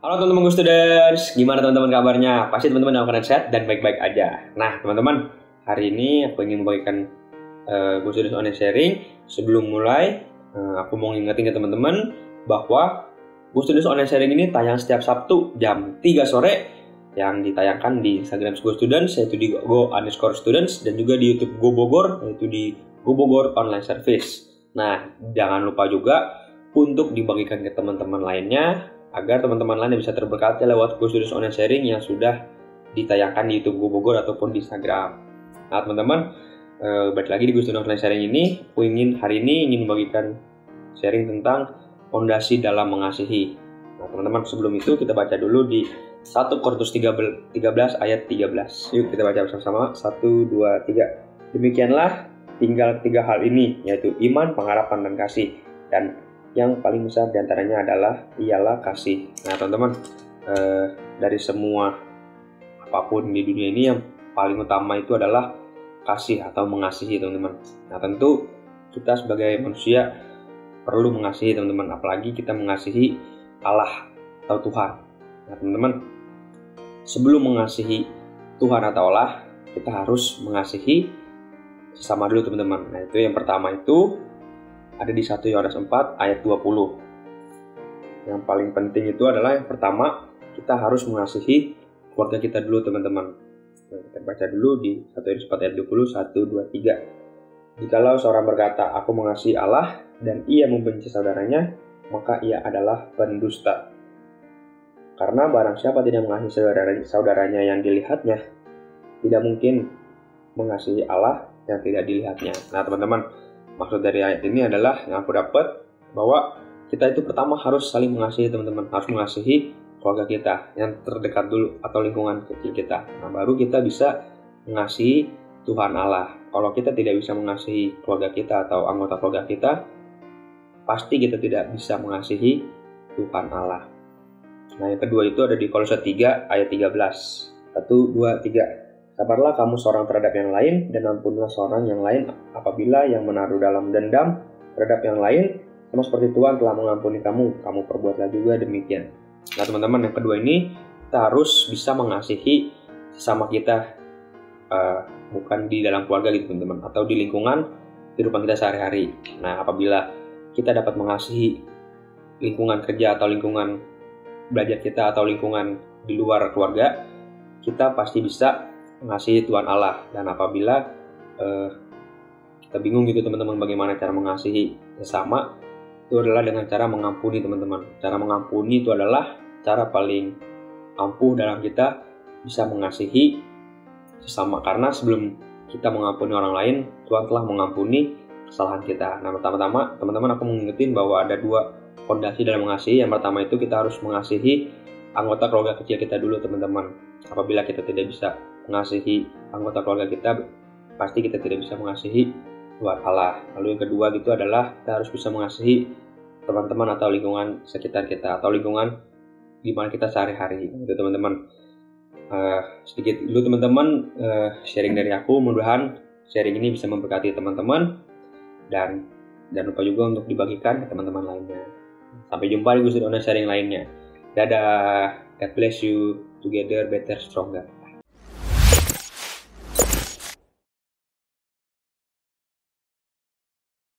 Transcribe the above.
Halo teman-teman Gus Students, gimana teman-teman kabarnya? Pasti teman-teman dalam keadaan sehat dan baik-baik aja. Nah teman-teman, hari ini aku ingin membagikan Gus Students online sharing. Sebelum mulai, aku mau ngingetin ke teman-teman bahwa Gus Students online sharing ini tayang setiap Sabtu jam 3 sore yang ditayangkan di Instagram Gus Students, yaitu di go_students, dan juga di YouTube Go Bogor, yaitu di Go Bogor Online Service. Nah, jangan lupa juga untuk dibagikan ke teman-teman lainnya, agar teman-teman lain bisa terberkati lewat Gus Students online sharing yang sudah ditayangkan di YouTube Go Bogor ataupun di Instagram. Nah teman-teman, balik lagi di Gus Students online sharing ini, aku hari ini ingin membagikan sharing tentang fondasi dalam mengasihi. Nah teman-teman, sebelum itu kita baca dulu di 1 Korintus 13 ayat 13. Yuk kita baca bersama-sama, 1, 2, 3. Demikianlah tinggal 3 hal ini, yaitu iman, pengharapan, dan kasih. Dan yang paling besar diantaranya ialah kasih. Nah teman-teman, dari semua apapun di dunia ini yang paling utama itu adalah kasih atau mengasihi teman-teman. Nah tentu kita sebagai manusia perlu mengasihi teman-teman, apalagi kita mengasihi Allah atau Tuhan. Nah teman-teman, sebelum mengasihi Tuhan atau Allah, kita harus mengasihi sesama dulu teman-teman. Nah itu yang pertama itu ada di 1 Yohanes 4 ayat 20. Yang paling penting itu adalah yang pertama, kita harus mengasihi keluarga kita dulu teman-teman. Nah, kita baca dulu di 1 Yohanes 4 ayat 20, 1, 2, 3. Jikalau seorang berkata, aku mengasihi Allah, dan ia membenci saudaranya, maka ia adalah pendusta. Karena barang siapa tidak mengasihi saudaranya yang dilihatnya, tidak mungkin mengasihi Allah yang tidak dilihatnya. Nah teman-teman, maksud dari ayat ini adalah yang aku dapat bahwa kita itu pertama harus saling mengasihi teman-teman, harus mengasihi keluarga kita yang terdekat dulu atau lingkungan kecil kita. Nah baru kita bisa mengasihi Tuhan Allah. Kalau kita tidak bisa mengasihi keluarga kita atau anggota keluarga kita, pasti kita tidak bisa mengasihi Tuhan Allah. Nah yang kedua itu ada di Kolose 3 ayat 13. 1, 2, 3. Sabarlah kamu seorang terhadap yang lain, dan ampunilah seorang yang lain apabila yang menaruh dalam dendam terhadap yang lain, sama seperti Tuhan telah mengampuni kamu perbuatlah juga demikian. Nah teman-teman, yang kedua ini kita harus bisa mengasihi sesama kita, bukan di dalam keluarga gitu teman-teman, atau di lingkungan kehidupan kita sehari-hari. Nah apabila kita dapat mengasihi lingkungan kerja atau lingkungan belajar kita atau lingkungan di luar keluarga, kita pasti bisa mengasihi Tuhan Allah. Dan apabila kita bingung gitu teman-teman bagaimana cara mengasihi sesama, itu adalah dengan cara mengampuni teman-teman. Cara mengampuni itu adalah cara paling ampuh dalam kita bisa mengasihi sesama, karena sebelum kita mengampuni orang lain, Tuhan telah mengampuni kesalahan kita. Nah pertama-tama teman-teman, aku mengingetin bahwa ada 2 fondasi dalam mengasihi. Yang pertama itu kita harus mengasihi anggota keluarga kecil kita dulu teman-teman. Apabila kita tidak bisa mengasihi anggota keluarga kita, pasti kita tidak bisa mengasihi Tuhan Allah. Lalu yang kedua gitu adalah kita harus bisa mengasihi teman-teman atau lingkungan sekitar kita, atau lingkungan di mana kita sehari-hari. Itu teman-teman, sedikit dulu teman-teman sharing dari aku. Mudah-mudahan sharing ini bisa memberkati teman-teman, dan jangan lupa juga untuk dibagikan ke teman-teman lainnya. Sampai jumpa di Gus Students sharing lainnya. Dadah, God bless you, together better stronger.